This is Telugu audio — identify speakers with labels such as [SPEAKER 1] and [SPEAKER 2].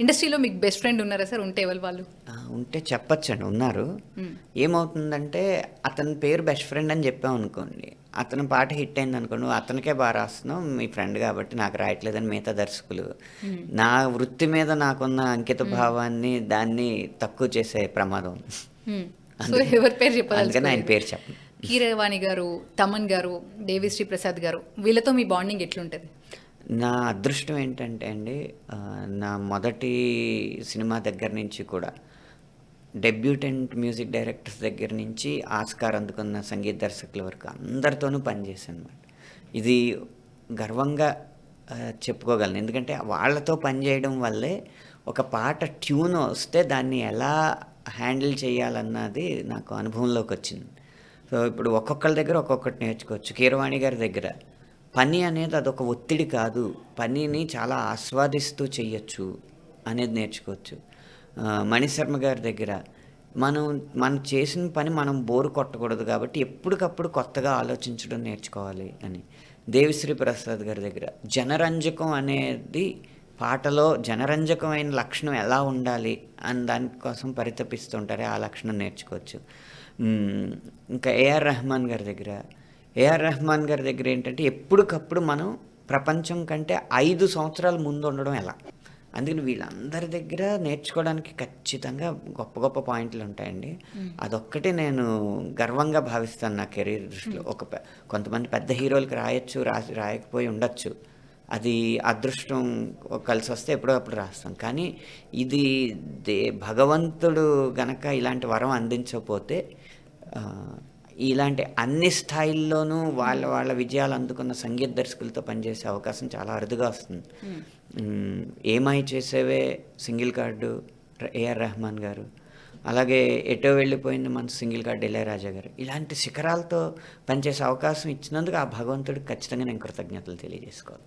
[SPEAKER 1] ఇండస్ట్రీలో మీకు బెస్ట్ ఫ్రెండ్ ఉన్నారా సార్? ఉంటే ఎవరు వాళ్ళు?
[SPEAKER 2] ఉంటే చెప్పొచ్చండి. ఉన్నారు.
[SPEAKER 1] హ్మ్.
[SPEAKER 2] ఏమవుతుందంటే అతని పేరు బెస్ట్ ఫ్రెండ్ అని చెప్పామనుకోండి. అతని పాట హిట్ అయిందనుకోండి, "నువ్వు అతనికే బాగా రాస్తున్నావు. మీ ఫ్రెండ్ కాబట్టి నాకు రాయట్లేదని" మిగతా దర్శకులు
[SPEAKER 1] హ్మ్.
[SPEAKER 2] నా వృత్తి మీద నాకున్న అంకిత
[SPEAKER 1] హ్మ్.
[SPEAKER 2] భావాన్ని దాన్ని తక్కువ చేసే ప్రమాదం ఉంది.
[SPEAKER 1] హ్మ్. సో,
[SPEAKER 2] అందుకని
[SPEAKER 1] ఎవరి పేరు
[SPEAKER 2] అందుకని ఆయన
[SPEAKER 1] చెప్పదలుచుకోలేదు.
[SPEAKER 2] పేరు చెప్పను.
[SPEAKER 1] కీరవాణి గారు, తమన్ గారు, దేవిశ్రీ ప్రసాద్ గారు వీళ్ళతో మీ బాండింగ్ ఎట్లుంటది?
[SPEAKER 2] నా అదృష్టం ఏంటంటే అండి, నా మొదటి సినిమా దగ్గర నుంచి కూడా డెబ్యూటెంట్ మ్యూజిక్ డైరెక్టర్స్ దగ్గర నుంచి ఆస్కార్ అందుకున్న సంగీత దర్శకుల వరకు అందరితోనూ పనిచేశానమాట. ఇది గర్వంగా చెప్పుకోగలను. ఎందుకంటే వాళ్ళతో పనిచేయడం వల్లే ఒక పాట ట్యూన్ వస్తే దాన్ని ఎలా హ్యాండిల్ చేయాలన్నది నాకు అనుభవంలోకి వచ్చింది. సో, ఇప్పుడు ఒక్కొక్కళ్ళ దగ్గర ఒక్కొక్కటి నేర్చుకోవచ్చు. కీరవాణి గారి దగ్గర పని అనేది అదొక ఒత్తిడి కాదు. పనిని చాలా ఆస్వాదిస్తూ చెయ్యొచ్చు అనేది నేర్చుకోవచ్చు. మణిశర్మ గారి దగ్గర మనం చేసిన పని మనం బోర్ కొట్టకూడదు కాబట్టి ఎప్పటికప్పుడు కొత్తగా ఆలోచించడం నేర్చుకోవాలి అని. దేవిశ్రీ ప్రసాద్ గారి దగ్గర జనరంజకం అనేది పాటలో జనరంజకమైన లక్షణం ఎలా ఉండాలి అని దానికోసం పరితపిస్తుంటారే ఆ లక్షణం నేర్చుకోవచ్చు. ఇంకా ఏఆర్ రెహమాన్ గారి దగ్గర ఏంటంటే ఎప్పటికప్పుడు మనం ప్రపంచం కంటే 5 సంవత్సరాల ముందు ఉండడం ఎలా. అందుకని వీళ్ళందరి దగ్గర నేర్చుకోవడానికి ఖచ్చితంగా గొప్ప గొప్ప పాయింట్లు ఉంటాయండి. అదొక్కటి నేను గర్వంగా భావిస్తాను నా కెరీర్ దృష్టిలో. కొంతమంది పెద్ద హీరోలకి రాయకపోయి ఉండొచ్చు. అది అదృష్టం కలిసొస్తే ఎప్పుడో అప్పుడు రాస్తాం. కానీ ఇది భగవంతుడు గనక ఇలాంటి వరం అందించకపోతే ఇలాంటి అన్ని స్థాయిల్లోనూ వాళ్ళ విజయాలు అందుకున్న సంగీత దర్శకులతో పనిచేసే అవకాశం చాలా అరుదుగా వస్తుంది. ఏమై చేసేవే సింగిల్ కార్డు ఏఆర్ రెహమాన్ గారు, అలాగే ఎటో వెళ్ళిపోయింది మన సింగిల్ కార్డు ఇళయరాజా గారు. ఇలాంటి శిఖరాలతో పనిచేసే అవకాశం ఇచ్చినందుకు ఆ భగవంతుడికి ఖచ్చితంగా నేను కృతజ్ఞతలు తెలియజేసుకోవాలి.